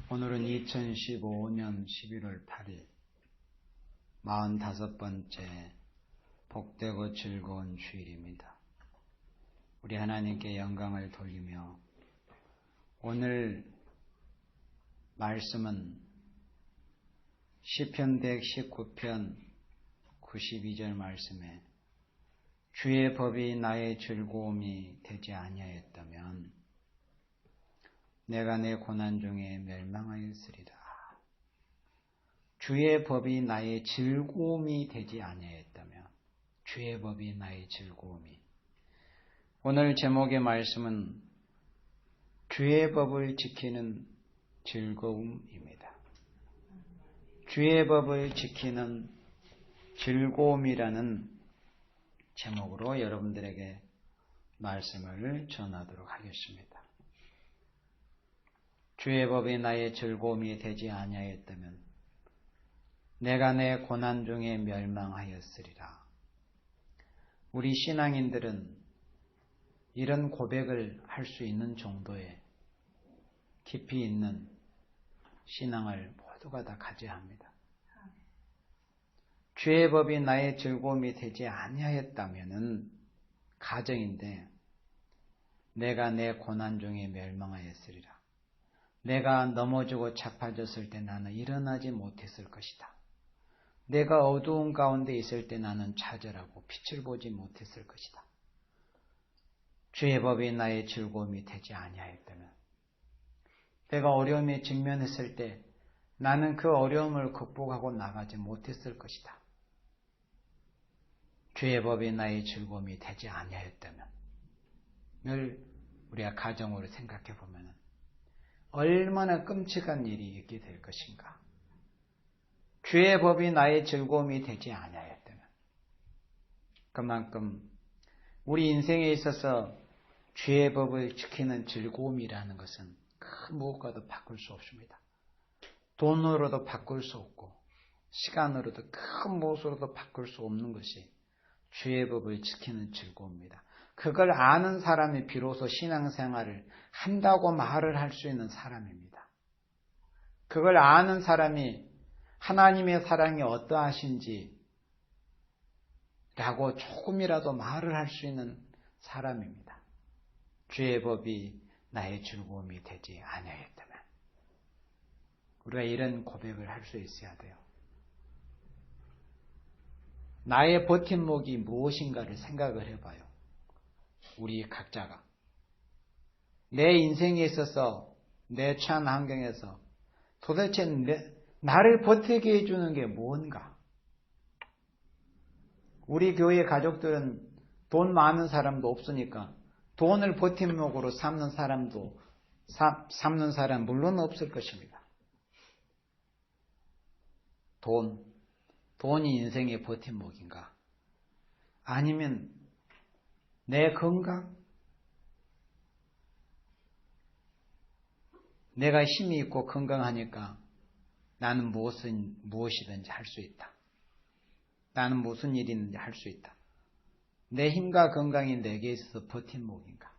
오늘은 2015년 11월 8일 45번째 복되고 즐거운 주일입니다. 우리 하나님께 영광을 돌리며 오늘 말씀은 시편 119편 92절 말씀에 주의 법이 나의 즐거움이 되지 아니하였다면 내가 내 고난 중에 멸망하였으리라. 주의 법이 나의 즐거움이 되지 아니하였다면 주의 법이 나의 즐거움이. 오늘 제목의 말씀은 주의 법을 지키는 즐거움입니다. 주의 법을 지키는 즐거움이라는 제목으로 여러분들에게 말씀을 전하도록 하겠습니다. 주의 법이 나의 즐거움이 되지 아니하였다면 내가 내 고난 중에 멸망하였으리라. 우리 신앙인들은 이런 고백을 할 수 있는 정도의 깊이 있는 신앙을 모두가 다 가져야 합니다. 주의 법이 나의 즐거움이 되지 아니하였다면은 가정인데 내가 내 고난 중에 멸망하였으리라. 내가 넘어지고 자빠졌을 때 나는 일어나지 못했을 것이다. 내가 어두운 가운데 있을 때 나는 좌절하고 빛을 보지 못했을 것이다. 주의 법이 나의 즐거움이 되지 아니하였다면 내가 어려움에 직면했을 때 나는 그 어려움을 극복하고 나가지 못했을 것이다. 주의 법이 나의 즐거움이 되지 아니하였다면 늘 우리가 가정으로 생각해 보면 얼마나 끔찍한 일이 있게 될 것인가. 주의 법이 나의 즐거움이 되지 아니하였다면 그만큼 우리 인생에 있어서 주의 법을 지키는 즐거움이라는 것은 그 무엇과도 바꿀 수 없습니다. 돈으로도 바꿀 수 없고 시간으로도 큰 무엇으로도 바꿀 수 없는 것이 주의 법을 지키는 즐거움입니다. 그걸 아는 사람이 비로소 신앙생활을 한다고 말을 할 수 있는 사람입니다. 그걸 아는 사람이 하나님의 사랑이 어떠하신지 라고 조금이라도 말을 할 수 있는 사람입니다. 주의 법이 나의 즐거움이 되지 아니하였다면 우리가 이런 고백을 할 수 있어야 돼요. 나의 버팀목이 무엇인가를 생각을 해봐요. 우리 각자가 내 인생에 있어서 내 처한 환경에서 도대체 나를 버티게 해주는 게 뭔가. 우리 교회 가족들은 돈 많은 사람도 없으니까 돈을 버팀목으로 삼는 사람 물론 없을 것입니다. 돈이 인생의 버팀목인가? 아니면 내 건강? 내가 힘이 있고 건강하니까 나는 무엇이든지 할 수 있다. 나는 무슨 일이 있는지 할 수 있다. 내 힘과 건강이 내게 있어서 버팀목인가?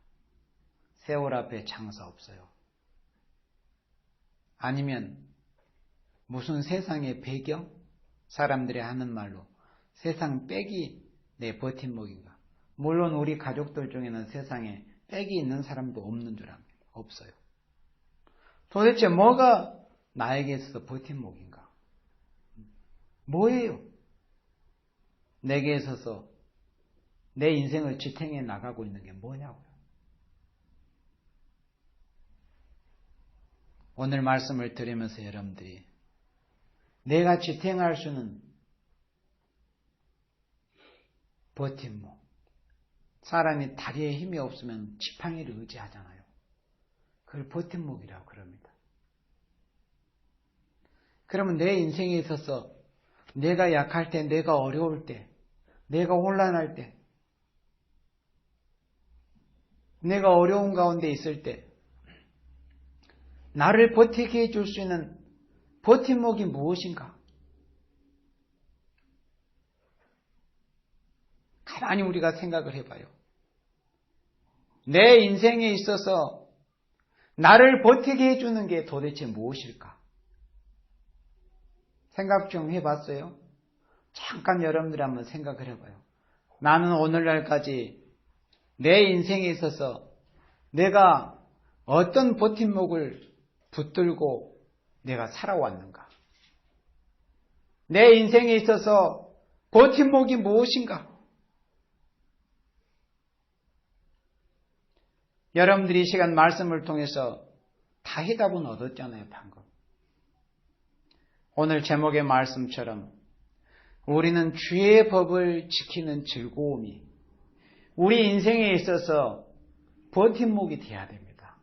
세월 앞에 장사 없어요. 아니면 무슨 세상의 배경? 사람들이 하는 말로 세상 빽이 내 버팀목인가? 물론 우리 가족들 중에는 세상에 빽이 있는 사람도 없는 줄 압니다. 없어요. 도대체 뭐가 나에게 있어서 버팀목인가? 뭐예요? 내게 있어서 내 인생을 지탱해 나가고 있는 게 뭐냐고요? 오늘 말씀을 들으면서 여러분들이 내가 지탱할 수는 버팀목. 사람이 다리에 힘이 없으면 지팡이를 의지하잖아요. 그걸 버팀목이라고 그럽니다. 그러면 내 인생에 있어서 내가 약할 때, 내가 어려울 때, 내가 혼란할 때, 내가 어려운 가운데 있을 때 나를 버티게 해줄 수 있는 버팀목이 무엇인가? 가만히 우리가 생각을 해봐요. 내 인생에 있어서 나를 버티게 해주는 게 도대체 무엇일까? 생각 좀 해봤어요? 잠깐 여러분들이 한번 생각을 해봐요. 나는 오늘날까지 내 인생에 있어서 내가 어떤 버팀목을 붙들고 내가 살아왔는가? 내 인생에 있어서 버팀목이 무엇인가? 여러분들이 이 시간 말씀을 통해서 다 해답은 얻었잖아요, 방금. 오늘 제목의 말씀처럼 우리는 주의 법을 지키는 즐거움이 우리 인생에 있어서 버팀목이 되어야 됩니다.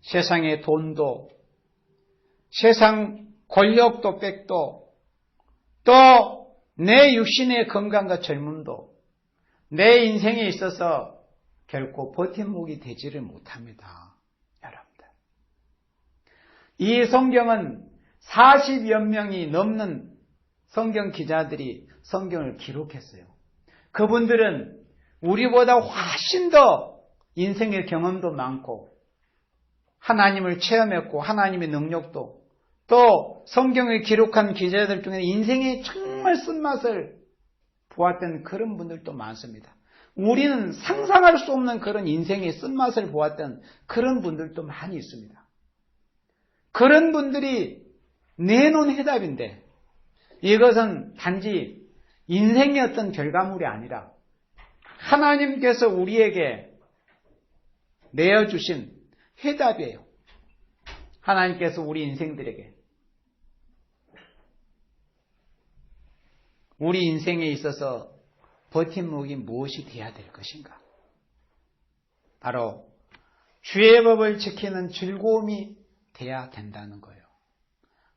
세상의 돈도, 세상 권력도 뺏도, 또 내 육신의 건강과 젊음도 내 인생에 있어서 결코 버팀목이 되지를 못합니다. 여러분들. 이 성경은 40여 명이 넘는 성경 기자들이 성경을 기록했어요. 그분들은 우리보다 훨씬 더 인생의 경험도 많고 하나님을 체험했고 하나님의 능력도 또 성경을 기록한 기자들 중에 인생의 정말 쓴맛을 보았던 그런 분들도 많습니다. 우리는 상상할 수 없는 그런 인생의 쓴맛을 보았던 그런 분들도 많이 있습니다. 그런 분들이 내놓은 해답인데 이것은 단지 인생의 어떤 결과물이 아니라 하나님께서 우리에게 내어주신 해답이에요. 하나님께서 우리 인생들에게 우리 인생에 있어서 버팀목이 무엇이 되어야 될 것인가? 바로 주의 법을 지키는 즐거움이 되어야 된다는 거예요.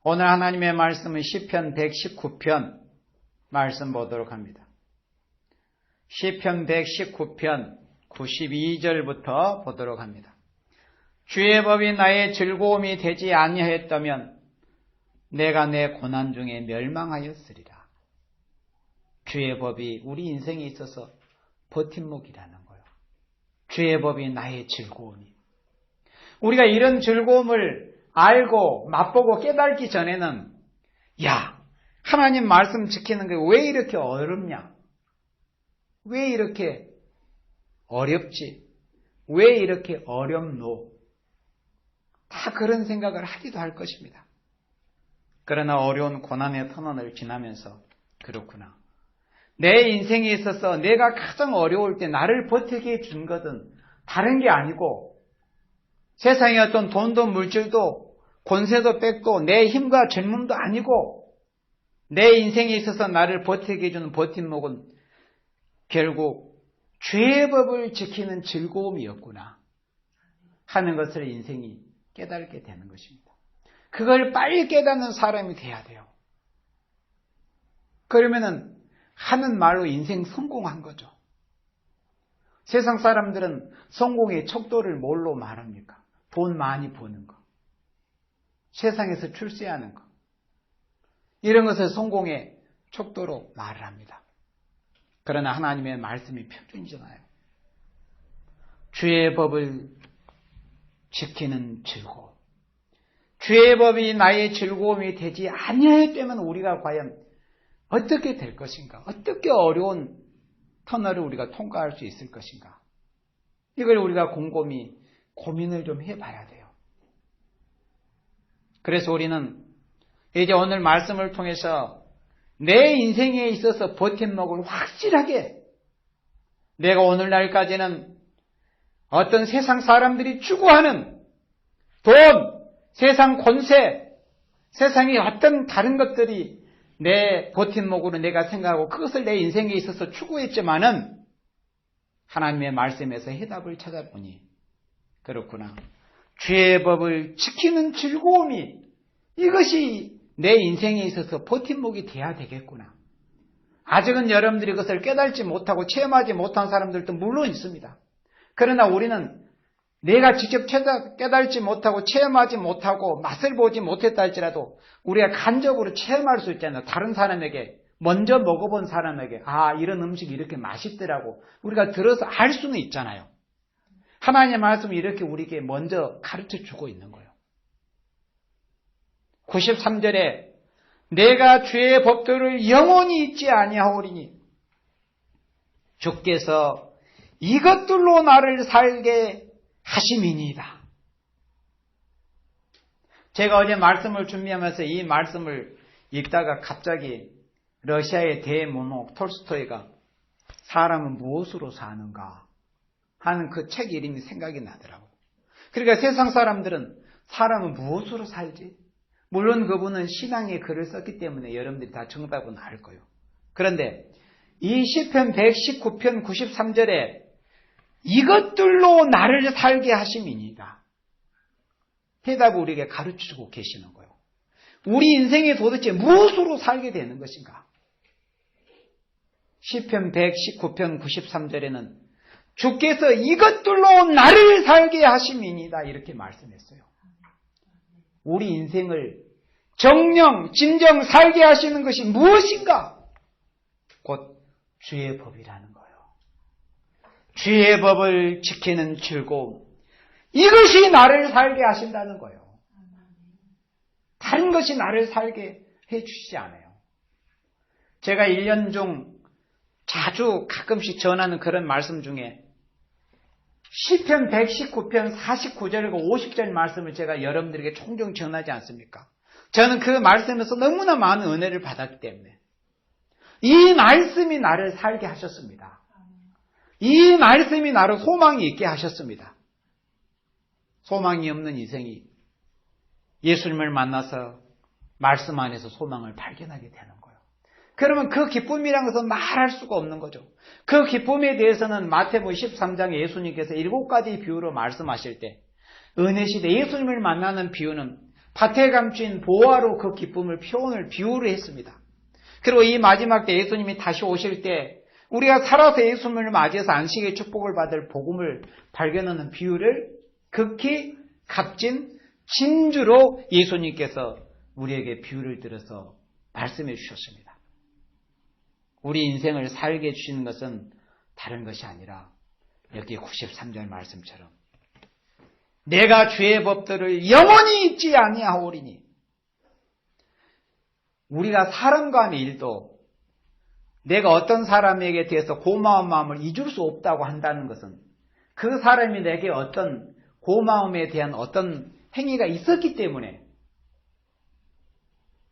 오늘 하나님의 말씀은 시편 119편 말씀 보도록 합니다. 시편 119편 92절부터 보도록 합니다. 주의 법이 나의 즐거움이 되지 아니하였다면 내가 내 고난 중에 멸망하였으리라. 주의 법이 우리 인생에 있어서 버팀목이라는 거예요. 주의 법이 나의 즐거움이. 우리가 이런 즐거움을 알고 맛보고 깨닫기 전에는 야, 하나님 말씀 지키는 게 왜 이렇게 어렵냐? 왜 이렇게 어렵지? 왜 이렇게 어렵노? 다 그런 생각을 하기도 할 것입니다. 그러나 어려운 고난의 터널을 지나면서 그렇구나. 내 인생에 있어서 내가 가장 어려울 때 나를 버티게 해준 것은 다른 게 아니고 세상의 어떤 돈도 물질도 권세도 뺏고 내 힘과 젊음도 아니고 내 인생에 있어서 나를 버티게 해주는 버팀목은 결국 죄의 법을 지키는 즐거움이었구나 하는 것을 인생이 깨닫게 되는 것입니다. 그걸 빨리 깨닫는 사람이 돼야 돼요. 그러면은 하는 말로 인생 성공한 거죠. 세상 사람들은 성공의 척도를 뭘로 말합니까? 돈 많이 버는 거, 세상에서 출세하는 거, 이런 것을 성공의 척도로 말을 합니다. 그러나 하나님의 말씀이 표준이잖아요. 주의 법을 지키는 즐거움. 주의 법이 나의 즐거움이 되지 아니하였다면 우리가 과연 어떻게 될 것인가? 어떻게 어려운 터널을 우리가 통과할 수 있을 것인가? 이걸 우리가 곰곰이 고민을 좀 해봐야 돼요. 그래서 우리는 이제 오늘 말씀을 통해서 내 인생에 있어서 버팀목을 확실하게 내가 오늘날까지는 어떤 세상 사람들이 추구하는 돈, 세상 권세, 세상의 어떤 다른 것들이 내 버팀목으로 내가 생각하고 그것을 내 인생에 있어서 추구했지만은 하나님의 말씀에서 해답을 찾아보니 그렇구나. 주의 법을 지키는 즐거움이 이것이 내 인생에 있어서 버팀목이 돼야 되겠구나. 아직은 여러분들이 그것을 깨달지 못하고 체험하지 못한 사람들도 물론 있습니다. 그러나 우리는 내가 직접 깨달지 못하고 체험하지 못하고 맛을 보지 못했다 할지라도 우리가 간접으로 체험할 수 있잖아요. 다른 사람에게, 먼저 먹어본 사람에게 이런 음식이 이렇게 맛있더라고 우리가 들어서 알 수는 있잖아요. 하나님의 말씀이 이렇게 우리에게 먼저 가르쳐 주고 있는 거예요. 93절에 내가 주의 법도를 영원히 잊지 아니하오리니 주께서 이것들로 나를 살게 하심이니이다. 제가 어제 말씀을 준비하면서 이 말씀을 읽다가 갑자기 러시아의 대문호 톨스토이가 사람은 무엇으로 사는가 하는 그 책 이름이 생각이 나더라고요. 그러니까 세상 사람들은 사람은 무엇으로 살지? 물론 그분은 신앙의 글을 썼기 때문에 여러분들이 다 정답은 알 거예요. 그런데 이 시편 119편 93절에 이것들로 나를 살게 하심이니이다. 해답을 우리에게 가르쳐주고 계시는 거예요. 우리 인생에 도대체 무엇으로 살게 되는 것인가? 시편 119편 93절에는 주께서 이것들로 나를 살게 하심이니이다 이렇게 말씀했어요. 우리 인생을 정령 진정 살게 하시는 것이 무엇인가? 곧 주의 법이라는 거예요. 주의 법을 지키는 즐거움, 이것이 나를 살게 하신다는 거예요. 다른 것이 나를 살게 해주시지 않아요. 제가 1년 중 자주 가끔씩 전하는 그런 말씀 중에 시편 119편 49절과 50절 말씀을 제가 여러분들에게 종종 전하지 않습니까? 저는 그 말씀에서 너무나 많은 은혜를 받았기 때문에 이 말씀이 나를 살게 하셨습니다. 이 말씀이 나를 소망이 있게 하셨습니다. 소망이 없는 인생이 예수님을 만나서 말씀 안에서 소망을 발견하게 되는 거예요. 그러면 그 기쁨이라는 것은 말할 수가 없는 거죠. 그 기쁨에 대해서는 마태복음 13장에 예수님께서 7가지 비유로 말씀하실 때 은혜시대 예수님을 만나는 비유는 밭에 감춘 보화로 그 기쁨을 비유를 했습니다. 그리고 이 마지막 때 예수님이 다시 오실 때 우리가 살아서 예수님을 맞이해서 안식의 축복을 받을 복음을 발견하는 비유를 극히 값진 진주로 예수님께서 우리에게 비유를 들어서 말씀해 주셨습니다. 우리 인생을 살게 해주시는 것은 다른 것이 아니라 여기 93절 말씀처럼 내가 주의 법들을 영원히 잊지 아니하오리니, 우리가 사람과 하는 일도 내가 어떤 사람에게 대해서 고마운 마음을 잊을 수 없다고 한다는 것은 그 사람이 내게 어떤 고마움에 대한 어떤 행위가 있었기 때문에,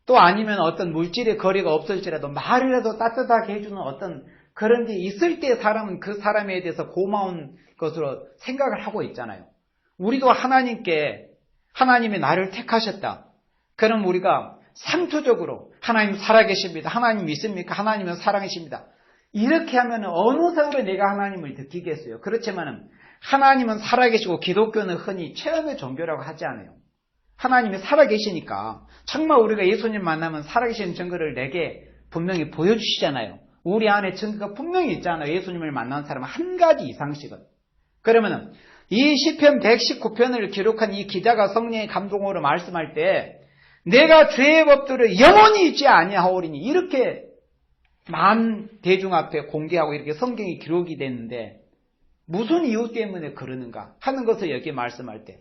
또 아니면 어떤 물질의 거리가 없을지라도 말이라도 따뜻하게 해주는 어떤 그런 게 있을 때 사람은 그 사람에 대해서 고마운 것으로 생각을 하고 있잖아요. 우리도 하나님이 나를 택하셨다. 그럼 우리가 상투적으로 하나님 살아계십니다. 하나님 믿습니까? 하나님은 살아계십니다. 이렇게 하면 어느 세월에 내가 하나님을 느끼겠어요. 그렇지만 하나님은 살아계시고 기독교는 흔히 체험의 종교라고 하지 않아요. 하나님이 살아계시니까 정말 우리가 예수님 만나면 살아계시는 증거를 내게 분명히 보여주시잖아요. 우리 안에 증거가 분명히 있잖아요. 예수님을 만난 사람은 한 가지 이상씩은. 그러면 이 시편 119편을 기록한 이 기자가 성령의 감동으로 말씀할 때 내가 죄의 법들을 영원히 잊지 아니하오리니, 이렇게 만 대중 앞에 공개하고 이렇게 성경이 기록이 됐는데 무슨 이유 때문에 그러는가 하는 것을 여기 말씀할 때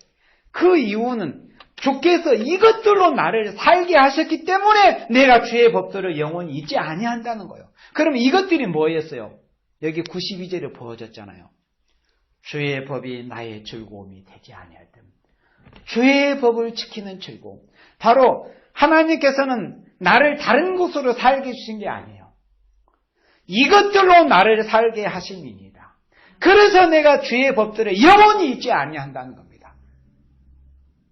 그 이유는 주께서 이것들로 나를 살게 하셨기 때문에 내가 주의 법들을 영원히 잊지 아니한다는 거예요. 그럼 이것들이 뭐였어요? 여기 92절에 보여졌잖아요. 주의 법이 나의 즐거움이 되지 아니할 때, 주의 법을 지키는 즐거움. 바로 하나님께서는 나를 다른 곳으로 살게 주신 게 아니에요. 이것들로 나를 살게 하심이니이다. 그래서 내가 주의 법들을 영원히 잊지 아니한다는 겁니다.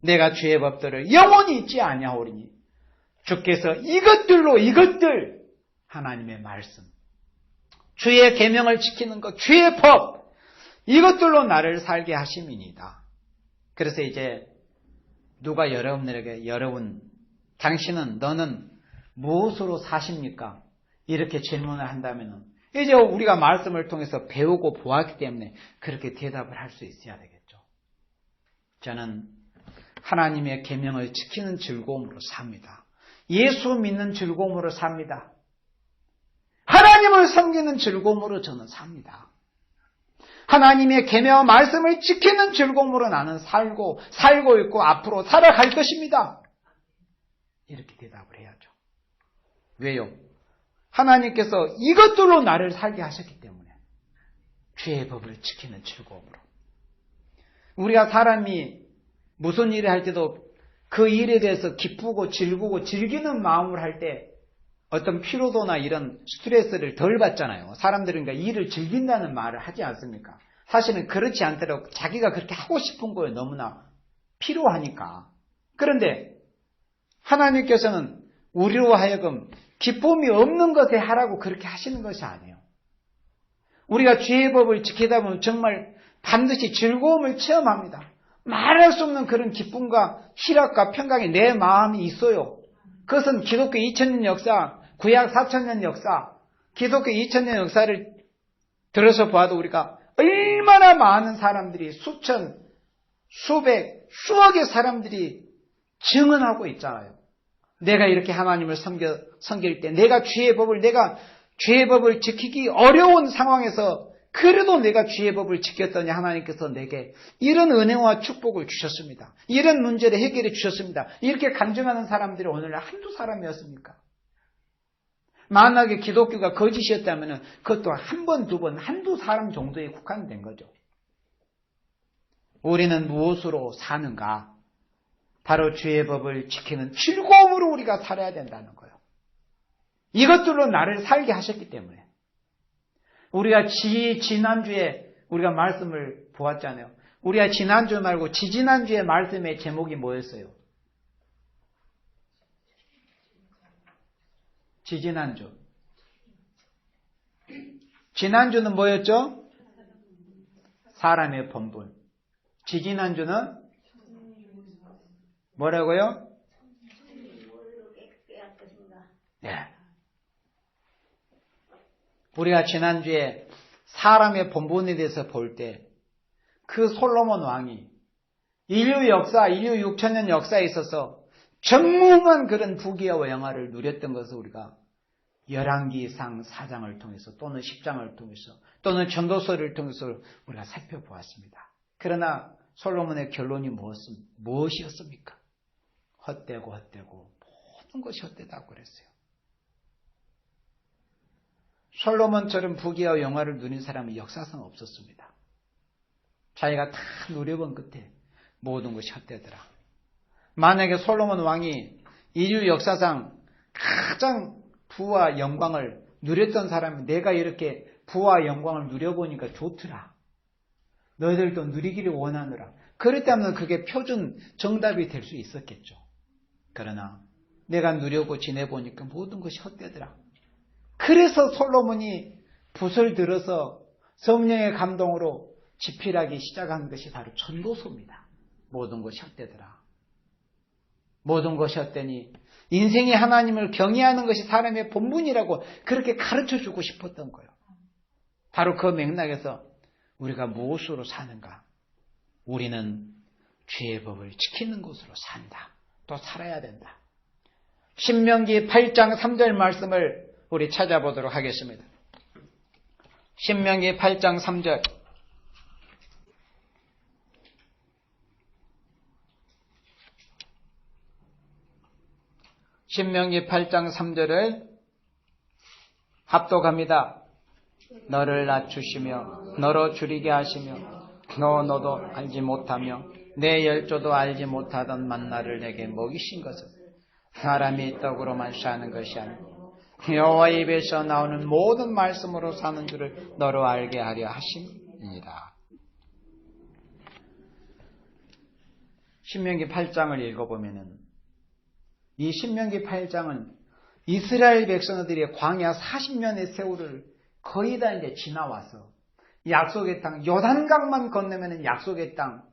내가 주의 법들을 영원히 잊지 아니하오리니 주께서 이것들 하나님의 말씀, 주의 계명을 지키는 것, 주의 법, 이것들로 나를 살게 하심이니이다. 그래서 이제 누가 여러분들에게 너는 무엇으로 사십니까? 이렇게 질문을 한다면 이제 우리가 말씀을 통해서 배우고 보았기 때문에 그렇게 대답을 할 수 있어야 되겠죠. 저는 하나님의 계명을 지키는 즐거움으로 삽니다. 예수 믿는 즐거움으로 삽니다. 하나님을 섬기는 즐거움으로 저는 삽니다. 하나님의 계명과 말씀을 지키는 즐거움으로 나는 살고 있고 앞으로 살아갈 것입니다. 이렇게 대답을 해야죠. 왜요? 하나님께서 이것들로 나를 살게 하셨기 때문에. 주의 법을 지키는 즐거움으로. 우리가 사람이 무슨 일을 할 때도 그 일에 대해서 기쁘고 즐기고 즐기는 마음으로 할 때 어떤 피로도나 이런 스트레스를 덜 받잖아요. 사람들은 그러니까 일을 즐긴다는 말을 하지 않습니까? 사실은 그렇지 않더라도 자기가 그렇게 하고 싶은 거에 너무나 필요하니까. 그런데 하나님께서는 우리로 하여금 기쁨이 없는 것에 하라고 그렇게 하시는 것이 아니에요. 우리가 주의 법을 지키다 보면 정말 반드시 즐거움을 체험합니다. 말할 수 없는 그런 기쁨과 희락과 평강이 내 마음이 있어요. 그것은 기독교 2000년 역사, 구약 4000년 역사, 기독교 2000년 역사를 들어서 봐도 우리가 얼마나 많은 사람들이 수천, 수백, 수억의 사람들이 증언하고 있잖아요. 내가 이렇게 하나님을 섬길 때 내가 주의 법을 지키기 어려운 상황에서 그래도 내가 주의 법을 지켰더니 하나님께서 내게 이런 은혜와 축복을 주셨습니다. 이런 문제를 해결해 주셨습니다. 이렇게 간증하는 사람들이 오늘날 한두 사람이었습니까? 만약에 기독교가 거짓이었다면 그것도 한 번, 두 번, 한두 사람 정도에 국한된 거죠. 우리는 무엇으로 사는가? 바로 주의 법을 지키는 즐거움으로 우리가 살아야 된다는 거예요. 이것들로 나를 살게 하셨기 때문에. 우리가 지난주에 우리가 말씀을 보았잖아요. 우리가 지난주 말고 지지난주에 말씀의 제목이 뭐였어요? 지지난주. 지난주는 뭐였죠? 사람의 본분. 지지난주는 뭐라고요? 네. 우리가 지난주에 사람의 본분에 대해서 볼 때 그 솔로몬 왕이 인류 6천년 역사에 있어서 전무한 그런 부귀와 영화를 누렸던 것을 우리가 열왕기상 4장을 통해서 또는 10장을 통해서 또는 전도서를 통해서 우리가 살펴보았습니다. 그러나 솔로몬의 결론이 무엇이었습니까? 헛되고 모든 것이 헛되다고 그랬어요. 솔로몬처럼 부귀와 영화를 누린 사람은 역사상 없었습니다. 자기가 다 누려본 끝에 모든 것이 헛되더라. 만약에 솔로몬 왕이 인류 역사상 가장 부와 영광을 누렸던 사람이 내가 이렇게 부와 영광을 누려보니까 좋더라. 너희들도 누리기를 원하느라. 그랬다면 그게 표준 정답이 될 수 있었겠죠. 그러나 내가 누려고 지내보니까 모든 것이 헛되더라. 그래서 솔로몬이 붓을 들어서 성령의 감동으로 집필하기 시작한 것이 바로 전도서입니다. 모든 것이 헛되더라. 모든 것이 헛되니 인생이 하나님을 경외하는 것이 사람의 본분이라고 그렇게 가르쳐주고 싶었던 거예요. 바로 그 맥락에서 우리가 무엇으로 사는가? 우리는 주의 법을 지키는 것으로 산다. 또 살아야 된다. 신명기 8장 3절 말씀을 우리 찾아보도록 하겠습니다. 신명기 8장 3절. 신명기 8장 3절을 합독합니다. 너를 낮추시며 너로 줄이게 하시며 너도 알지 못하며 내 열조도 알지 못하던 만나를 내게 먹이신 것은 사람이 떡으로만 사는 것이 아니고 여호와의 입에서 나오는 모든 말씀으로 사는 줄을 너로 알게 하려 하심이니라. 신명기 8장을 읽어보면은 이 신명기 8장은 이스라엘 백성들이 광야 40년의 세월을 거의 다 이제 지나와서 약속의 땅, 요단강만 건너면 약속의 땅,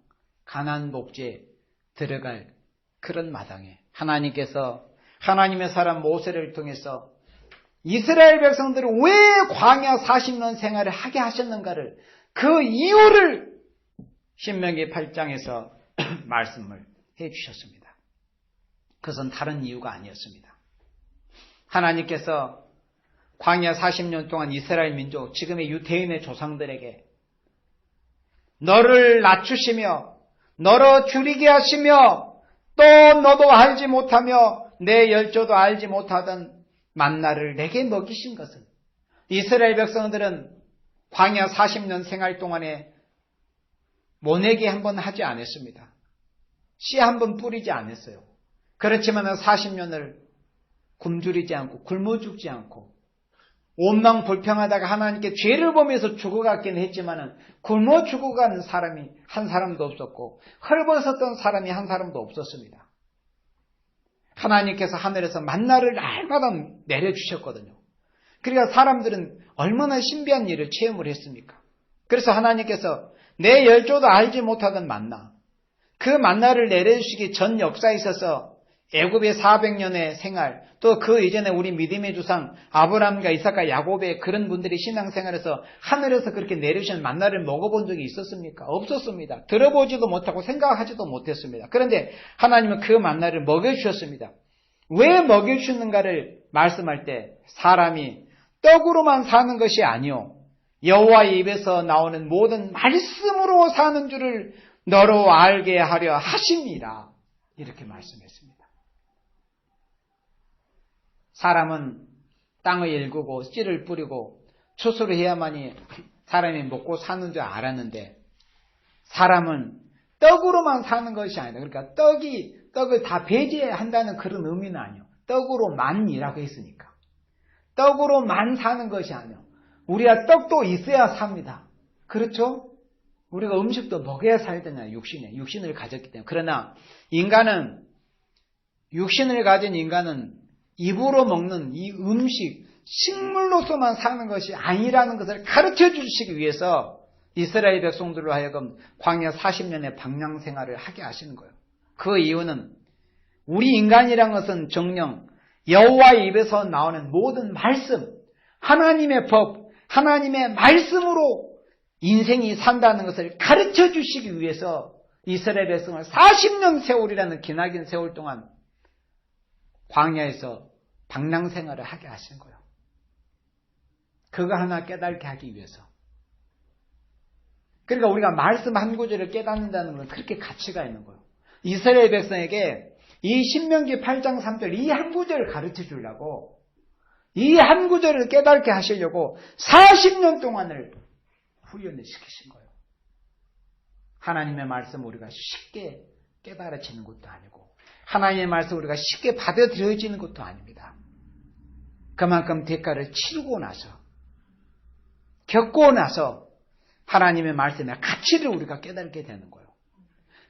가나안 복지에 들어갈 그런 마당에 하나님께서 하나님의 사람 모세를 통해서 이스라엘 백성들을 왜 광야 40년 생활을 하게 하셨는가를 그 이유를 신명기 8장에서 말씀을 해 주셨습니다. 그것은 다른 이유가 아니었습니다. 하나님께서 광야 40년 동안 이스라엘 민족, 지금의 유대인의 조상들에게 너를 낮추시며 너로 줄이게 하시며 또 너도 알지 못하며 내 열조도 알지 못하던 만나를 내게 먹이신 것은 이스라엘 백성들은 광야 40년 생활 동안에 모내기 한번 하지 않았습니다. 씨 한번 뿌리지 않았어요. 그렇지만 40년을 굶주리지 않고 굶어 죽지 않고 원망 불평하다가 하나님께 죄를 보면서 죽어갔긴 했지만 굶어 죽어간 사람이 한 사람도 없었고 헐벗었던 사람이 한 사람도 없었습니다. 하나님께서 하늘에서 만나를 날마다 내려주셨거든요. 그러니까 사람들은 얼마나 신비한 일을 체험을 했습니까? 그래서 하나님께서 내 열조도 알지 못하던 만나, 그 만나를 내려주시기 전 역사에 있어서 애굽의 400년의 생활, 또 그 이전에 우리 믿음의 조상 아브라함과 이삭과 야곱의 그런 분들이 신앙생활에서 하늘에서 그렇게 내려주신 만나를 먹어본 적이 있었습니까? 없었습니다. 들어보지도 못하고 생각하지도 못했습니다. 그런데 하나님은 그 만나를 먹여주셨습니다. 왜 먹여주는가를 말씀할 때 사람이 떡으로만 사는 것이 아니요 여호와의 입에서 나오는 모든 말씀으로 사는 줄을 너로 알게 하려 하심이라, 이렇게 말씀했습니다. 사람은 땅을 일구고 씨를 뿌리고 추수를 해야만이 사람이 먹고 사는 줄 알았는데 사람은 떡으로만 사는 것이 아니다. 그러니까 떡을 다 배제한다는 그런 의미는 아니요. 떡으로만이라고 했으니까. 떡으로만 사는 것이 아니요. 우리가 떡도 있어야 삽니다. 그렇죠? 우리가 음식도 먹어야 살잖아요. 육신을 가졌기 때문에. 그러나 육신을 가진 인간은 입으로 먹는 이 음식, 식물로서만 사는 것이 아니라는 것을 가르쳐 주시기 위해서 이스라엘 백성들로 하여금 광야 40년의 방랑 생활을 하게 하시는 거예요. 그 이유는 우리 인간이란 것은 정녕 여호와의 입에서 나오는 모든 말씀, 하나님의 법, 하나님의 말씀으로 인생이 산다는 것을 가르쳐 주시기 위해서 이스라엘 백성을 40년 세월이라는 기나긴 세월 동안 광야에서 방랑생활을 하게 하신 거예요. 그거 하나 깨닫게 하기 위해서. 그러니까 우리가 말씀 한 구절을 깨닫는다는 건 그렇게 가치가 있는 거예요. 이스라엘 백성에게 이 신명기 8장 3절 이 한 구절을 가르쳐 주려고, 이 한 구절을 깨닫게 하시려고 40년 동안을 훈련을 시키신 거예요. 하나님의 말씀 우리가 쉽게 깨달아지는 것도 아니고 하나님의 말씀 우리가 쉽게 받아들여지는 것도 아닙니다. 그만큼 대가를 치르고 나서, 겪고 나서 하나님의 말씀의 가치를 우리가 깨닫게 되는 거예요.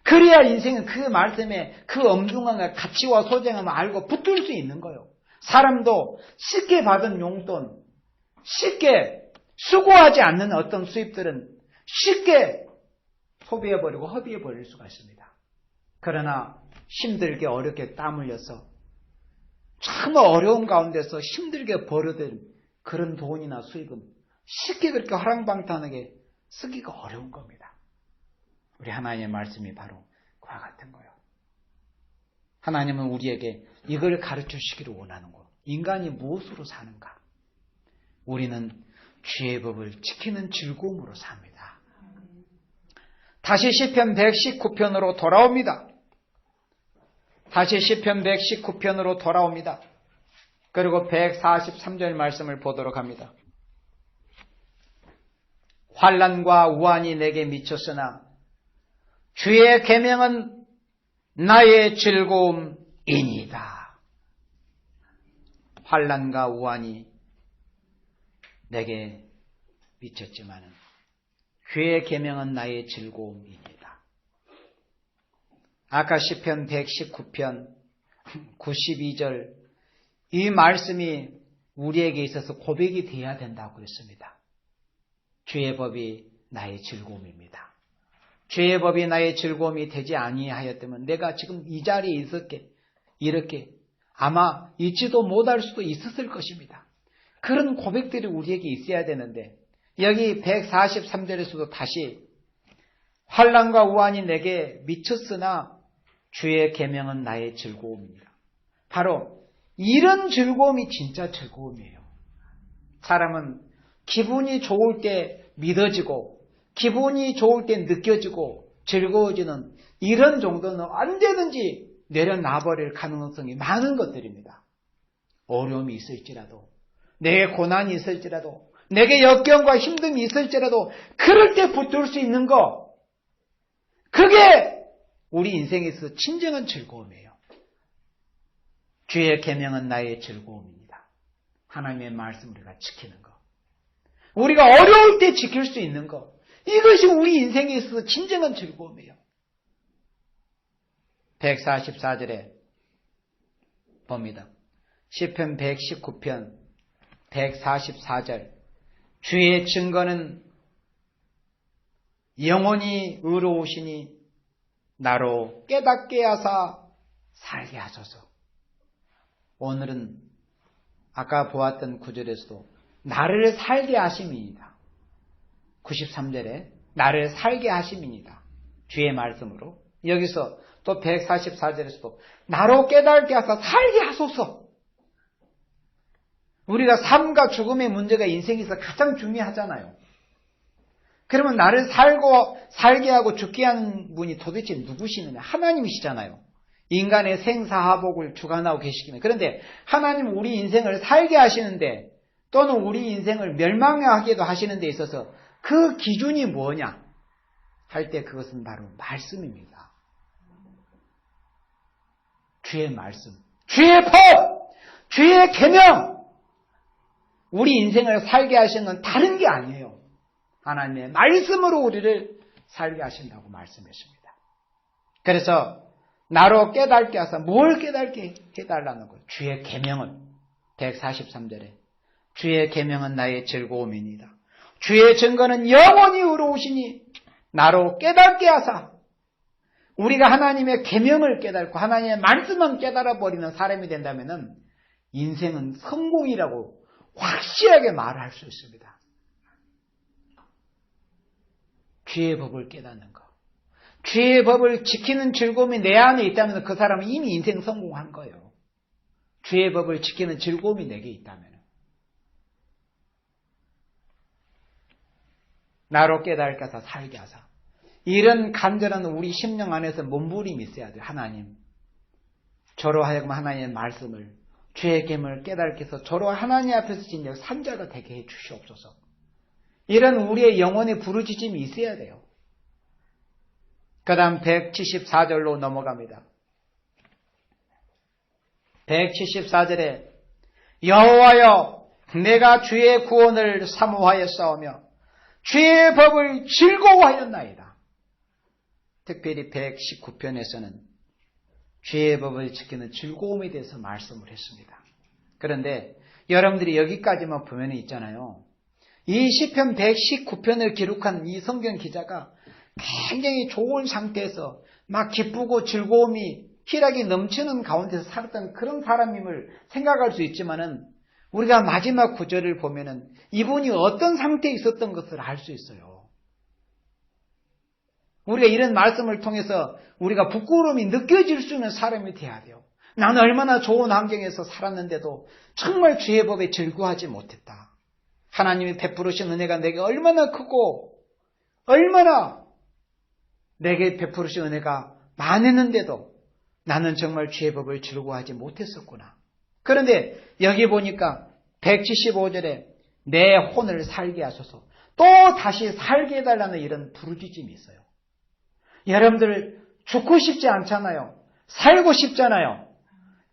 그래야 인생은 그 말씀의 그 엄중한 가치와 소중함을 알고 붙들 수 있는 거예요. 사람도 쉽게 받은 용돈, 쉽게 수고하지 않는 어떤 수입들은 쉽게 소비해버리고 허비해버릴 수가 있습니다. 그러나 힘들게 어렵게 땀 흘려서 참 어려운 가운데서 힘들게 벌어든 그런 돈이나 수입은 쉽게 그렇게 허랑방탕하게 쓰기가 어려운 겁니다. 우리 하나님의 말씀이 바로 그와 같은 거예요. 하나님은 우리에게 이걸 가르쳐 주시기를 원하는 거예요. 인간이 무엇으로 사는가? 우리는 주의 법을 지키는 즐거움으로 삽니다. 다시 시편 119편으로 돌아옵니다. 다시 시편 119편으로 돌아옵니다. 그리고 143절 말씀을 보도록 합니다. 환난과 우환이 내게 미쳤으나 주의 계명은 나의 즐거움이니이다. 환난과 우환이 내게 미쳤지만은 주의 계명은 나의 즐거움이니이다. 아까 시편 119편 92절 이 말씀이 우리에게 있어서 고백이 되어야 된다고 그랬습니다. 주의 법이 나의 즐거움입니다. 주의 법이 나의 즐거움이 되지 아니하였다면 내가 지금 이 자리에 있었게 이렇게 아마 있지도 못할 수도 있었을 것입니다. 그런 고백들이 우리에게 있어야 되는데 여기 143절에서도 다시 환난과 우환이 내게 미쳤으나 주의 계명은 나의 즐거움입니다. 바로 이런 즐거움이 진짜 즐거움이에요. 사람은 기분이 좋을 때 믿어지고 기분이 좋을 때 느껴지고 즐거워지는 이런 정도는 언제든지 내려놔버릴 가능성이 많은 것들입니다. 어려움이 있을지라도, 내게 고난이 있을지라도, 내게 역경과 힘듦이 있을지라도 그럴 때 붙들 수 있는 거, 그게 우리 인생에 있어서 진정한 즐거움이에요. 주의 계명은 나의 즐거움입니다. 하나님의 말씀 우리가 지키는 거, 우리가 어려울 때 지킬 수 있는 거, 이것이 우리 인생에 있어서 진정한 즐거움이에요. 144절에 봅니다. 시편 119편 144절. 주의 증거는 영원히 의로우시니 나로 깨닫게 하사 살게 하소서. 오늘은 아까 보았던 구절에서도 나를 살게 하심이니이다. 93절에 나를 살게 하심이니이다. 주의 말씀으로. 여기서 또 144절에서도 나로 깨닫게 하사 살게 하소서. 우리가 삶과 죽음의 문제가 인생에서 가장 중요하잖아요. 그러면 나를 살게 하고 죽게 하는 분이 도대체 누구시느냐? 하나님이시잖아요. 인간의 생사하복을 주관하고 계시기는. 그런데 하나님 우리 인생을 살게 하시는데, 또는 우리 인생을 멸망하게도 하시는 데 있어서 그 기준이 뭐냐 할 때 그것은 바로 말씀입니다. 주의 말씀, 주의 법, 주의 계명. 우리 인생을 살게 하시는 건 다른 게 아니에요. 하나님의 말씀으로 우리를 살게 하신다고 말씀했습니다. 그래서 나로 깨닫게 하사, 뭘 깨닫게 해달라는 거예요? 주의 계명은. 143절에 주의 계명은 나의 즐거움이니이다. 주의 증거는 영원히 의로우시니 나로 깨닫게 하사. 우리가 하나님의 계명을 깨닫고 하나님의 말씀만 깨달아 버리는 사람이 된다면 인생은 성공이라고 확실하게 말할 수 있습니다. 주의 법을 깨닫는 것, 주의 법을 지키는 즐거움이 내 안에 있다면 그 사람은 이미 인생 성공한 거예요. 주의 법을 지키는 즐거움이 내게 있다면. 나로 깨닫게 하사 살게 하사. 이런 간절한 우리 심령 안에서 몸부림이 있어야 돼요. 하나님, 저로 하여금 하나님의 말씀을, 주의 계명을 깨닫게 해서 저로 하나님 앞에서 진정 산자가 되게 해 주시옵소서. 이런 우리의 영혼의 부르짖음이 있어야 돼요. 그 다음 174절로 넘어갑니다. 174절에 여호와여, 내가 주의 구원을 사모하였사오며 주의 법을 즐거워하였나이다. 특별히 119편에서는 주의 법을 지키는 즐거움에 대해서 말씀을 했습니다. 그런데 여러분들이 여기까지만 보면 있잖아요. 이 시편 119편을 기록한 이 성경 기자가 굉장히 좋은 상태에서 막 기쁘고 즐거움이 희락이 넘치는 가운데서 살았던 그런 사람임을 생각할 수 있지만은, 우리가 마지막 구절을 보면은 이분이 어떤 상태에 있었던 것을 알 수 있어요. 우리가 이런 말씀을 통해서 우리가 부끄러움이 느껴질 수 있는 사람이 돼야 돼요. 나는 얼마나 좋은 환경에서 살았는데도 정말 주의 법에 즐거워하지 못했다. 하나님이 베푸르신 은혜가 내게 얼마나 크고 얼마나 내게 베푸르신 은혜가 많았는데도 나는 정말 주의 법을 즐거워하지 못했었구나. 그런데 여기 보니까 175절에 내 혼을 살게 하소서, 또 다시 살게 해달라는 이런 부르짖음이 있어요. 여러분들 죽고 싶지 않잖아요. 살고 싶잖아요.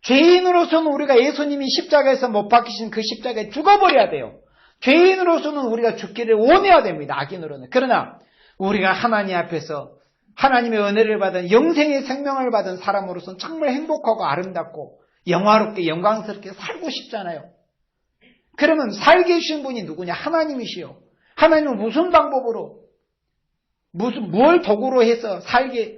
죄인으로서는 우리가 예수님이 십자가에서 못 박히신 그 십자가에 죽어버려야 돼요. 죄인으로서는 우리가 죽기를 원해야 됩니다. 악인으로는. 그러나 우리가 하나님 앞에서 하나님의 은혜를 받은 영생의 생명을 받은 사람으로서는 정말 행복하고 아름답고 영화롭게 영광스럽게 살고 싶잖아요. 그러면 살게 해주신 분이 누구냐? 하나님이시요. 하나님은 무슨 방법으로, 뭘 도구로 해서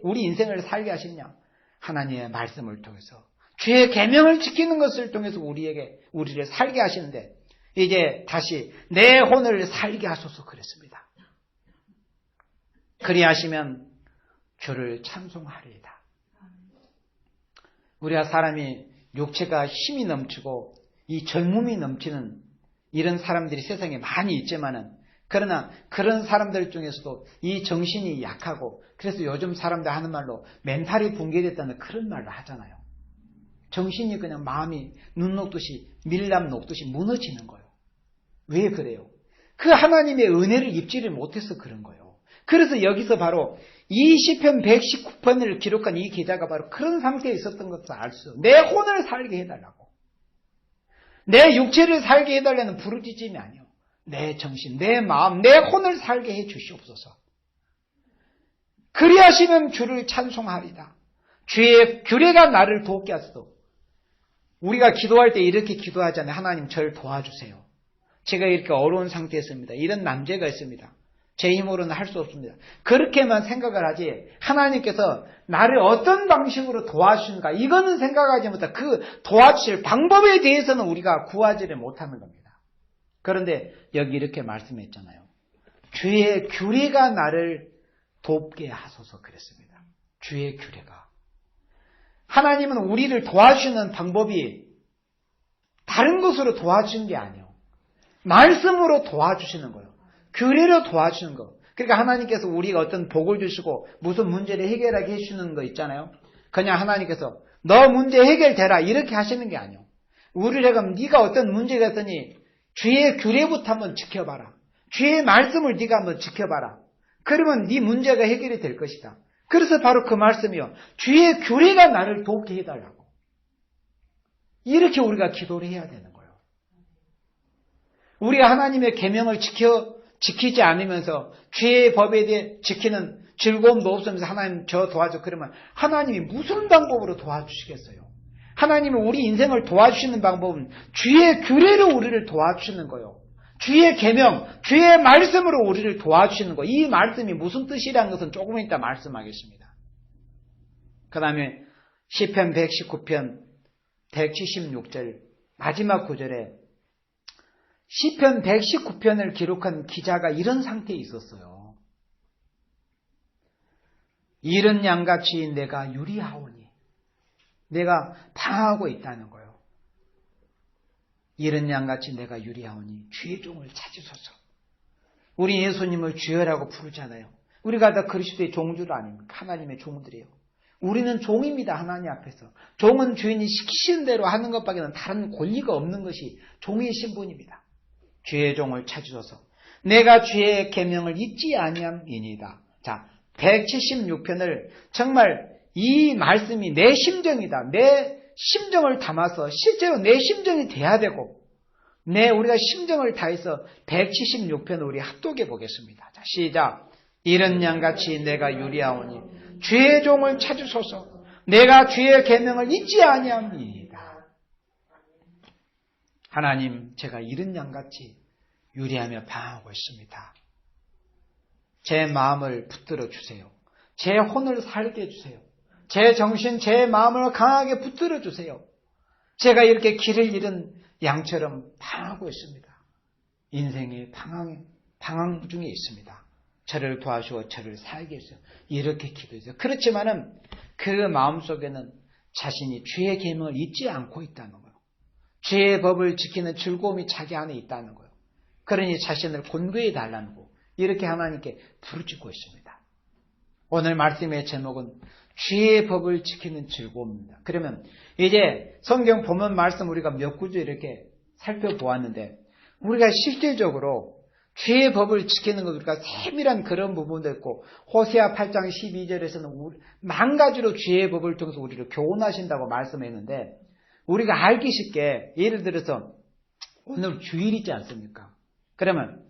우리 인생을 살게 하시냐? 하나님의 말씀을 통해서, 주의 계명을 지키는 것을 통해서 우리를 살게 하시는데, 이제 다시 내 혼을 살게 하소서 그랬습니다. 그리하시면 주를 찬송하리이다. 우리가 사람이 육체가 힘이 넘치고 이 젊음이 넘치는 이런 사람들이 세상에 많이 있지만은, 그러나 그런 사람들 중에서도 이 정신이 약하고, 그래서 요즘 사람들 하는 말로 멘탈이 붕괴됐다는 그런 말을 하잖아요. 정신이 그냥 마음이 눈 녹듯이 밀람 녹듯이 무너지는 거예요. 왜 그래요? 그 하나님의 은혜를 입지를 못해서 그런 거예요. 그래서 여기서 바로 이 시편 119편을 기록한 이 기자가 바로 그런 상태에 있었던 것을 알 수 있어요. 내 혼을 살게 해달라고. 내 육체를 살게 해달라는 부르짖음이 아니에요. 내 정신, 내 마음, 내 혼을 살게 해 주시옵소서. 그리하시면 주를 찬송하리다. 주의 규례가 나를 돕게 하소서. 우리가 기도할 때 이렇게 기도하잖아요. 하나님 저를 도와주세요. 제가 이렇게 어려운 상태에 있습니다. 이런 난제가 있습니다. 제 힘으로는 할 수 없습니다. 그렇게만 생각을 하지 하나님께서 나를 어떤 방식으로 도와주시는가 이거는 생각하지 못해. 그 도와주실 방법에 대해서는 우리가 구하지를 못하는 겁니다. 그런데 여기 이렇게 말씀했잖아요. 주의 규례가 나를 돕게 하소서 그랬습니다. 주의 규례가. 하나님은 우리를 도와주시는 방법이 다른 것으로 도와주는 게 아니에요. 말씀으로 도와주시는 거예요. 규례로 도와주는 거. 그러니까 하나님께서 우리가 어떤 복을 주시고 무슨 문제를 해결하게 해주시는 거 있잖아요. 그냥 하나님께서 너 문제 해결되라 이렇게 하시는 게 아니에요. 우리를 그럼 네가 어떤 문제가 있더니 주의 규례부터 한번 지켜봐라. 주의 말씀을 네가 한번 지켜봐라. 그러면 네 문제가 해결이 될 것이다. 그래서 바로 그 말씀이요. 주의 규례가 나를 돕게 해달라고. 이렇게 우리가 기도를 해야 되는 거예요. 우리가 하나님의 계명을 지키지 않으면서 주의 법에 대해 지키는 즐거움도 없으면서 하나님 저 도와줘 그러면 하나님이 무슨 방법으로 도와주시겠어요? 하나님은 우리 인생을 도와주시는 방법은 주의 규례로 우리를 도와주시는 거예요. 주의 계명, 주의 말씀으로 우리를 도와주시는 거예요. 이 말씀이 무슨 뜻이라는 것은 조금 이따 말씀하겠습니다. 그 다음에 시편 119편 176절 마지막 구절에 시편 119편을 기록한 기자가 이런 상태에 있었어요. 이른 양같이 내가 유리하오니 내가 당하고 있다는 거예요. 이른 양같이 내가 유리하오니 주의 종을 찾으소서. 우리 예수님을 주여라고 부르잖아요. 우리가 다 그리스도의 종들 아닙니까? 하나님의 종들이에요. 우리는 종입니다. 하나님 앞에서. 종은 주인이 시키신 대로 하는 것밖에는 다른 권리가 없는 것이 종의 신분입니다. 주의 종을 찾으소서. 내가 주의 계명을 잊지 아니함이니이다. 자, 176편을 정말 이 말씀이 내 심정이다. 내 심정을 담아서 실제로 내 심정이 돼야 되고 우리가 심정을 다해서 176편 우리 합독해 보겠습니다. 자, 시작. 이른 양같이 내가 유리하오니 주의 종을 찾으소서. 내가 주의 계명을 잊지 아니함이니이다. 하나님, 제가 이른 양같이 유리하며 방황하고 있습니다. 제 마음을 붙들어 주세요. 제 혼을 살게 해주세요. 제 정신, 제 마음을 강하게 붙들어 주세요. 제가 이렇게 길을 잃은 양처럼 방황하고 있습니다. 인생의 방황 중에 있습니다. 저를 도와주어 저를 살게 해주세요. 이렇게 기도해주세요. 그렇지만은 그 마음속에는 자신이 주의 계명을 잊지 않고 있다는 거예요. 주의 법을 지키는 즐거움이 자기 안에 있다는 거예요. 그러니 자신을 곤고해 달라는 거. 이렇게 하나님께 부르짖고 있습니다. 오늘 말씀의 제목은 주의 법을 지키는 즐거움입니다. 그러면 이제 성경 본문 말씀 우리가 몇 구절 이렇게 살펴보았는데 우리가 실질적으로 주의 법을 지키는 것 우리가 세밀한 그런 부분도 있고 호세아 8장 12절에서는 만 가지로 주의 법을 통해서 우리를 교훈하신다고 말씀했는데 우리가 알기 쉽게 예를 들어서 오늘 주일이지 않습니까? 그러면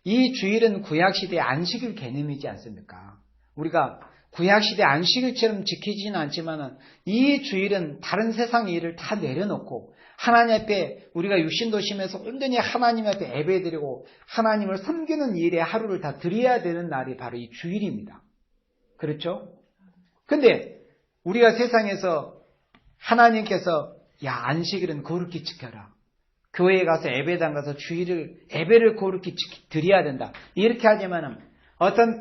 이 주일은 구약시대의 안식일 개념이지 않습니까? 우리가 구약시대 안식일처럼 지키지는 않지만 이 주일은 다른 세상의 일을 다 내려놓고 하나님 앞에 우리가 육신도심에서 온전히 하나님 앞에 예배드리고 하나님을 섬기는 일에 하루를 다 드려야 되는 날이 바로 이 주일입니다. 그렇죠? 근데 우리가 세상에서 하나님께서 안식일은 거룩히 지켜라. 교회에 가서 예배당 가서 예배를 거룩히 드려야 된다. 이렇게 하지만은 어떤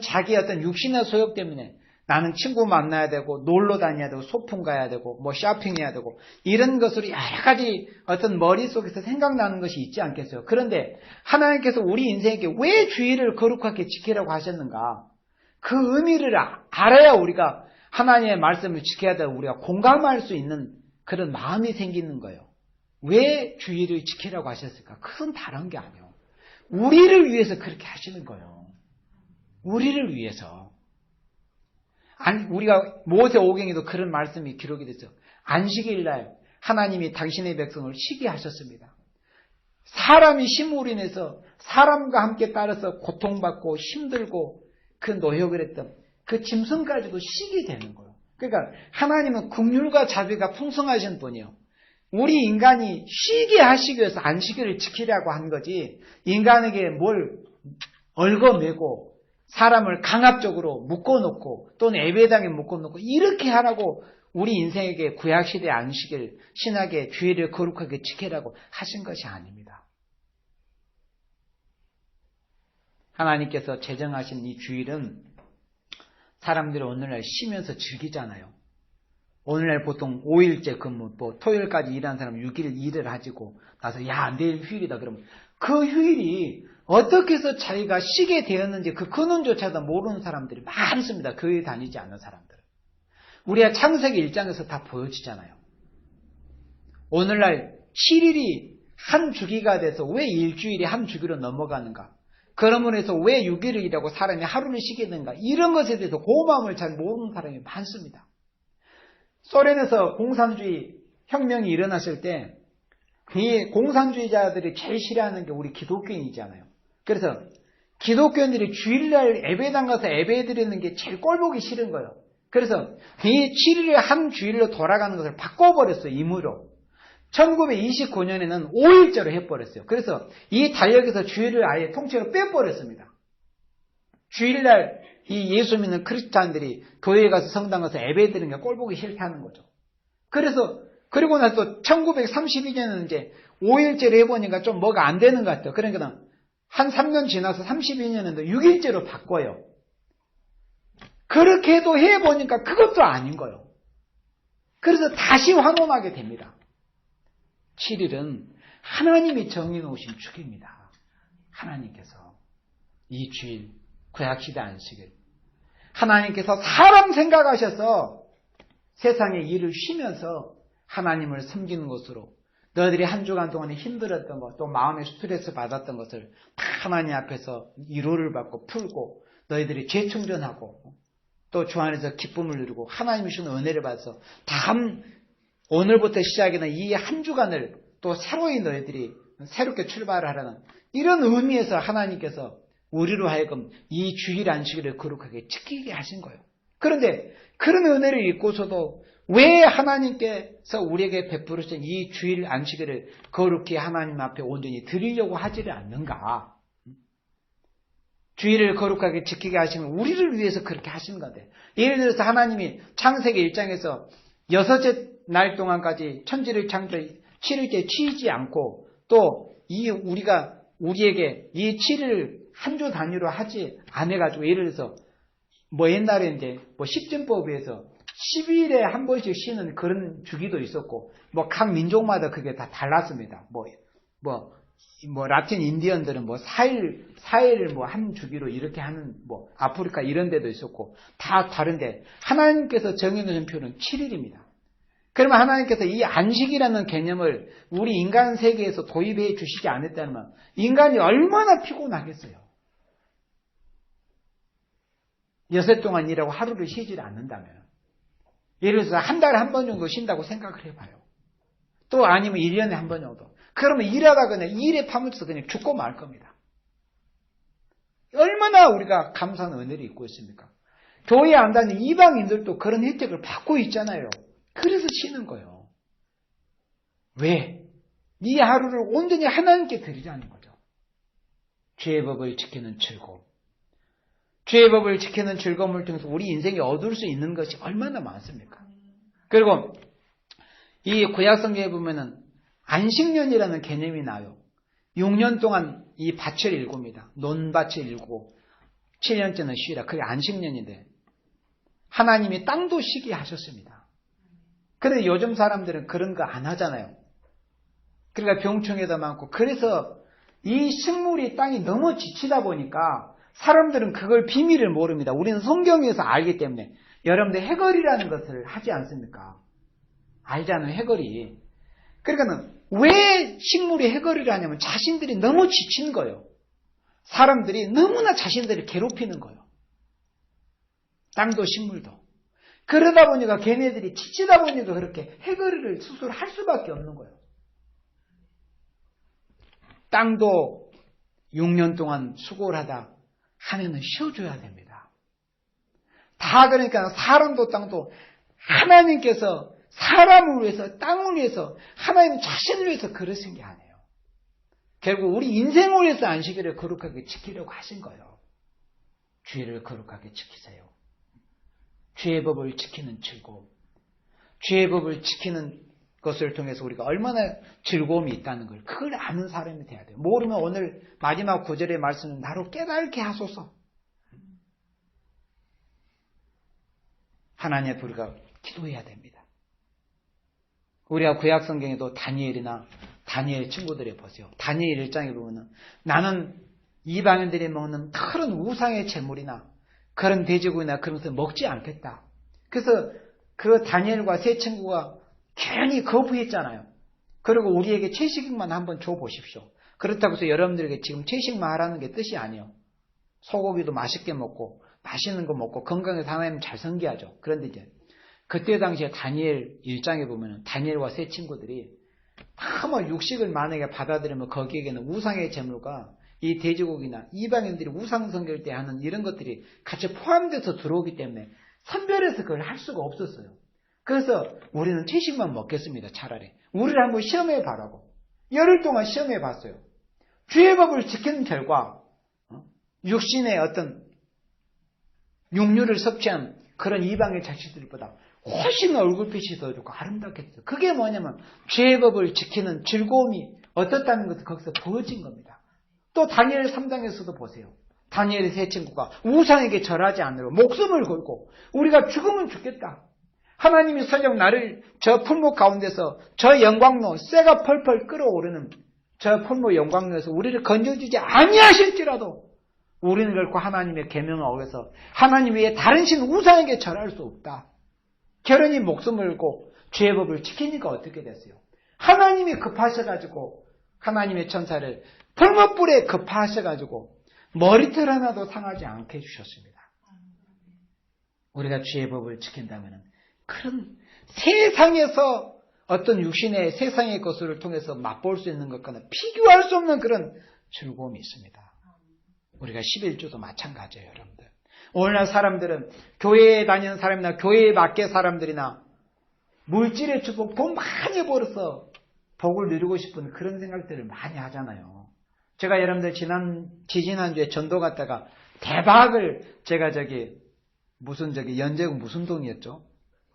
육신의 소욕 때문에 나는 친구 만나야 되고 놀러 다녀야 되고 소풍 가야 되고 뭐 쇼핑해야 되고 이런 것으로 여러 가지 어떤 머릿속에서 생각나는 것이 있지 않겠어요? 그런데 하나님께서 우리 인생에게 왜 주의를 거룩하게 지키라고 하셨는가? 그 의미를 알아야 우리가 하나님의 말씀을 지켜야 되고 우리가 공감할 수 있는 그런 마음이 생기는 거예요. 왜 주의를 지키라고 하셨을까? 그건 다른 게 아니에요. 우리를 위해서 그렇게 하시는 거예요. 우리를 위해서. 우리가 모세오경에도 그런 말씀이 기록이 됐죠. 안식일날 하나님이 당신의 백성을 쉬게 하셨습니다. 사람이 쉼으로 인해서 사람과 함께 따라서 고통받고 힘들고 그 노역을 했던 그 짐승까지도 쉬게 되는 거예요. 그러니까 하나님은 긍휼과 자비가 풍성하신 분이에요. 우리 인간이 쉬게 하시기 위해서 안식일을 지키려고 한 거지 인간에게 뭘 얽어매고 사람을 강압적으로 묶어놓고 또는 예배당에 묶어놓고 이렇게 하라고 우리 인생에게 구약시대 안식일 신학의 주의를 거룩하게 지키라고 하신 것이 아닙니다. 하나님께서 제정하신 이 주일은 사람들이 오늘날 쉬면서 즐기잖아요. 오늘날 보통 5일째 근무, 뭐 토요일까지 일하는 사람 6일 일을 하지고 나서 야 내일 휴일이다 그러면 그 휴일이 어떻게 해서 자기가 쉬게 되었는지 그 근원조차도 모르는 사람들이 많습니다. 교회 다니지 않는 사람들. 우리가 창세기 1장에서 다 보여지잖아요. 오늘날 7일이 한 주기가 돼서 왜 일주일이 한 주기로 넘어가는가? 그러므로 해서 왜 6일을 일하고 사람이 하루를 쉬게 되는가? 이런 것에 대해서 고마움을 잘 모르는 사람이 많습니다. 소련에서 공산주의 혁명이 일어났을 때 이 공산주의자들이 제일 싫어하는 게 우리 기독교인이잖아요. 그래서 기독교인들이 주일날 예배당 가서 예배 드리는 게 제일 꼴보기 싫은 거예요. 그래서 이 7일에 한 주일로 돌아가는 것을 바꿔버렸어요. 임의로. 1929년에는 5일째로 해버렸어요. 그래서 이 달력에서 주일을 아예 통째로 빼버렸습니다. 주일날 이 예수 믿는 크리스찬들이 교회에 가서 성당 가서 예배 드리는 게 꼴보기 싫다는 거죠. 그리고 나서 1932년에는 이제 5일째로 해보니까 좀 뭐가 안 되는 것 같아요. 그러니까 한 3년 지나서 32년에도 6일째로 바꿔요. 그렇게 해도 해보니까 그것도 아닌 거예요. 그래서 다시 환원하게 됩니다. 7일은 하나님이 정해놓으신 주기입니다. 하나님께서 이 주일 구약시대 안식일 하나님께서 사람 생각하셔서 세상의 일을 쉬면서 하나님을 섬기는 것으로 너희들이 한 주간 동안에 힘들었던 것, 또 마음의 스트레스 받았던 것을 다 하나님 앞에서 위로를 받고 풀고 너희들이 재충전하고 또 주 안에서 기쁨을 누리고 하나님이 주는 은혜를 받아서 다음 오늘부터 시작이나 이 한 주간을 또 새로이 너희들이 새롭게 출발을 하라는 이런 의미에서 하나님께서 우리로 하여금 이 주일 안식일을 거룩하게 지키게 하신 거예요. 그런데 그런 은혜를 잊고서도 왜 하나님께서 우리에게 베푸르신 이 주일 안식일을 거룩히 하나님 앞에 온전히 드리려고 하지를 않는가? 주일을 거룩하게 지키게 하시면 우리를 위해서 그렇게 하시는 건데 예를 들어서 하나님이 창세기 1장에서 6째 날 동안까지 천지를 창조해 7일째 쉬지 않고 또 우리에게 이 7일 한 주 단위로 하지 않아가지고 예를 들어서 뭐 옛날에 이제 뭐 십진법에 의해서 12일에 한 번씩 쉬는 그런 주기도 있었고 뭐 각 민족마다 그게 다 달랐습니다. 뭐 라틴 인디언들은 뭐 4일 뭐 한 주기로 이렇게 하는 뭐 아프리카 이런 데도 있었고 다 다른데 하나님께서 정해놓은 표는 7일입니다. 그러면 하나님께서 이 안식이라는 개념을 우리 인간 세계에서 도입해 주시지 않았다면 인간이 얼마나 피곤하겠어요. 6일 동안 일하고 하루를 쉬지 않는다면 예를 들어서 한 달에 한 번 정도 쉰다고 생각을 해봐요. 또 아니면 1년에 한 번 정도. 그러면 일하다 그냥 일에 파묻혀서 그냥 죽고 말 겁니다. 얼마나 우리가 감사한 은혜를 입고 있습니까? 교회에 안 다니는 이방인들도 그런 혜택을 받고 있잖아요. 그래서 쉬는 거예요. 왜? 이 하루를 온전히 하나님께 드리자는 거죠. 죄의 법을 지키는 즐거움. 죄의 법을 지키는 즐거움을 통해서 우리 인생에 얻을 수 있는 것이 얼마나 많습니까? 그리고 이 구약성경에 보면은 안식년이라는 개념이 나요. 6년 동안 이 밭을 일굽니다. 논밭을 일구고 7년째는 쉬라. 그게 안식년인데 하나님이 땅도 쉬게 하셨습니다. 그런데 요즘 사람들은 그런 거 안 하잖아요. 그러니까 병충해도 많고, 그래서 이 식물이 땅이 너무 지치다 보니까 사람들은 그걸 비밀을 모릅니다. 우리는 성경에서 알기 때문에. 여러분들 해거리라는 것을 하지 않습니까? 알잖아요, 해거리. 그러니까 왜 식물이 해거리를 하냐면 자신들이 너무 지친 거예요. 사람들이 너무나 자신들을 괴롭히는 거예요. 땅도 식물도. 그러다 보니까 걔네들이 지치다 보니까 그렇게 해거리를 스스로 할 수밖에 없는 거예요. 땅도 6년 동안 수고를 하다 하면은 쉬어줘야 됩니다. 다 그러니까 사람도 땅도 하나님께서 사람을 위해서, 땅을 위해서, 하나님 자신을 위해서 그러신 게 아니에요. 결국 우리 인생을 위해서 안식일을 거룩하게 지키려고 하신 거예요. 주의를 거룩하게 지키세요. 주의 법을 지키는 즐거움. 주의 법을 지키는 것을 통해서 우리가 얼마나 즐거움이 있다는 걸, 그걸 아는 사람이 돼야 돼요. 모르면 오늘 마지막 9절의 말씀은 나로 깨닫게 하소서. 하나님 앞에 우리가 기도해야 됩니다. 우리가 구약 성경에도 다니엘이나 다니엘 친구들에 보세요. 다니엘 1장에 보면은 나는 이방인들이 먹는 그런 우상의 제물이나 그런 돼지고기나 그런 것을 먹지 않겠다. 그래서 그 다니엘과 세 친구가 괜히 거부했잖아요. 그리고 우리에게 채식만 한번 줘 보십시오. 그렇다고 해서 여러분들에게 지금 채식만 하라는 게 뜻이 아니에요. 소고기도 맛있게 먹고 맛있는 거 먹고 건강해서 하나님 잘 섬겨야죠. 그런데 이제 그때 당시에 다니엘 1장에 보면 다니엘과 세 친구들이 아마 육식을 만약에 받아들이면 거기에는 우상의 제물과 이 돼지고기나 이방인들이 우상 섬길 때 하는 이런 것들이 같이 포함돼서 들어오기 때문에 선별해서 그걸 할 수가 없었어요. 그래서 우리는 채식만 먹겠습니다. 차라리. 우리를 한번 시험해 봐라고. 열흘 동안 시험해 봤어요. 주의 법을 지키는 결과 육신의 어떤 육류를 섭취한 그런 이방의 자식들보다 훨씬 얼굴빛이 더 좋고 아름답겠어요. 그게 뭐냐면 주의 법을 지키는 즐거움이 어떻다는 것을 거기서 보여진 겁니다. 또 다니엘 3장에서도 보세요. 다니엘의 세 친구가 우상에게 절하지 않으려 목숨을 걸고 우리가 죽으면 죽겠다. 하나님이 설령 나를 저 풀목 가운데서 저 영광로 쇠가 펄펄 끓어오르는 저 풀목 영광로에서 우리를 건져주지 아니하실지라도 우리는 결코 하나님의 계명을 어겨서 하나님 외에 다른 신 우상에게 절할 수 없다. 결연히 목숨을 걸고 주의 법을 지키니까 어떻게 됐어요? 하나님이 급하셔가지고 하나님의 천사를 풀목불에 급하셔가지고 머리털 하나도 상하지 않게 해주셨습니다. 우리가 주의 법을 지킨다면 그런 세상에서 어떤 육신의 세상의 것을 통해서 맛볼 수 있는 것과는 비교할 수 없는 그런 즐거움이 있습니다. 우리가 11조도 마찬가지예요, 여러분들. 오늘날 사람들은 교회에 다니는 사람이나 교회에 밖의 사람들이나 물질의 축복, 돈 많이 벌어서 복을 누리고 싶은 그런 생각들을 많이 하잖아요. 제가 여러분들 지지난주에 전도 갔다가 대박을 제가 연제군 무슨 동이었죠?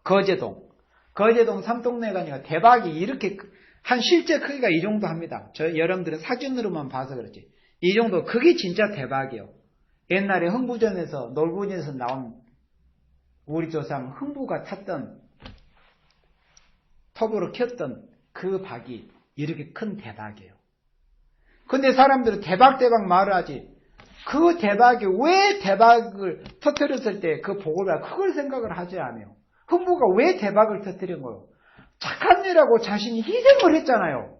거제동 삼동네 가니까 대박이 이렇게 한 실제 크기가 이 정도 합니다. 여러분들은 사진으로만 봐서 그렇지. 이 정도, 그게 진짜 대박이에요. 옛날에 흥부전에서, 놀부전에서 나온 우리 조상 흥부가 탔던, 톱으로 켰던 그 박이 이렇게 큰 대박이에요. 근데 사람들은 대박 말을 하지, 그 대박이 왜 대박을 터뜨렸을 때 그 복을 받아, 그걸 생각을 하지 않아요. 흥부가 왜 대박을 터뜨린 거예요? 착한 일하고 자신이 희생을 했잖아요.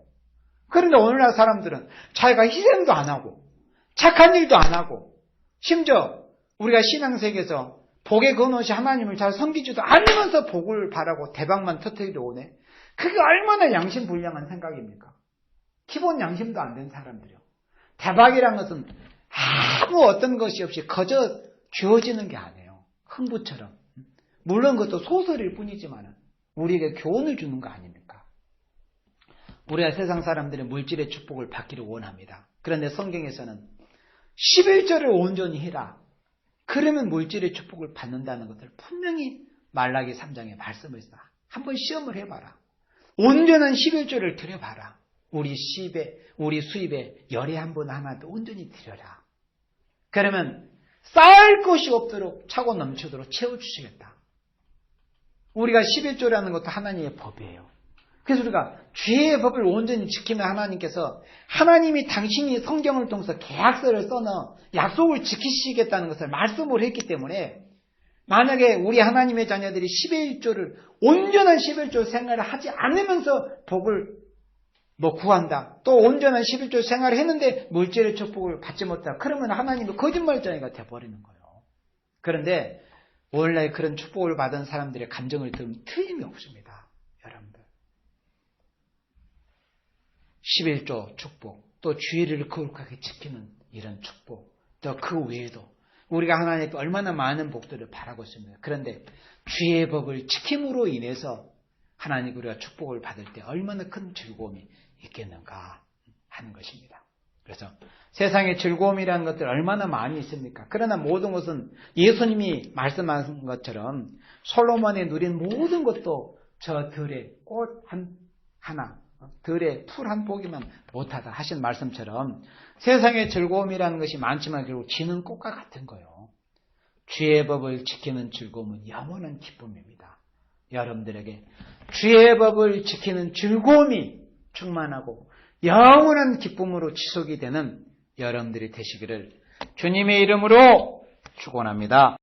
그런데 오늘날 사람들은 자기가 희생도 안 하고 착한 일도 안 하고 심지어 우리가 신앙세계에서 복의 근원이 하나님을 잘 섬기지도 않으면서 복을 바라고 대박만 터뜨리려 오네. 그게 얼마나 양심불량한 생각입니까? 기본 양심도 안 된 사람들이요. 대박이란 것은 아무 어떤 것이 없이 거저 주어지는 게 아니에요. 흥부처럼. 물론 그것도 소설일 뿐이지만 우리에게 교훈을 주는 거 아닙니까? 우리가 세상 사람들의 물질의 축복을 받기를 원합니다. 그런데 성경에서는 11절을 온전히 해라. 그러면 물질의 축복을 받는다는 것을 분명히 말라기 3장에 말씀을 했다. 한번 시험을 해봐라. 온전한 11절을 드려봐라. 우리 수입에 열에 한 번 하나도 온전히 드려라. 그러면 쌓을 것이 없도록 차고 넘치도록 채워주시겠다. 우리가 11조라는 것도 하나님의 법이에요. 그래서 우리가 주의 법을 온전히 지키면 하나님께서 하나님이 당신이 성경을 통해서 계약서를 써넣어 약속을 지키시겠다는 것을 말씀을 했기 때문에 만약에 우리 하나님의 자녀들이 11조를 온전한 11조 생활을 하지 않으면서 복을 구한다. 또 온전한 11조 생활을 했는데 물질의 축복을 받지 못한다. 그러면 하나님은 거짓말쟁이가 되어버리는 거예요. 그런데 원래 그런 축복을 받은 사람들의 감정을 들으면 틀림이 없습니다. 여러분들. 11조 축복, 또 주의를 거룩하게 지키는 이런 축복, 또 그 외에도 우리가 하나님께 얼마나 많은 복들을 바라고 있습니다. 그런데 주의 법을 지킴으로 인해서 하나님 우리가 축복을 받을 때 얼마나 큰 즐거움이 있겠는가 하는 것입니다. 그래서 세상의 즐거움이라는 것들 얼마나 많이 있습니까? 그러나 모든 것은 예수님이 말씀하신 것처럼 솔로몬이 누린 모든 것도 저 들의 꽃 하나, 들의 풀 한 포기만 못하다 하신 말씀처럼 세상의 즐거움이라는 것이 많지만 결국 지는 꽃과 같은 거예요. 주의 법을 지키는 즐거움은 영원한 기쁨입니다. 여러분들에게 주의 법을 지키는 즐거움이 충만하고 영원한 기쁨으로 지속이 되는 여러분들이 되시기를 주님의 이름으로 축원합니다.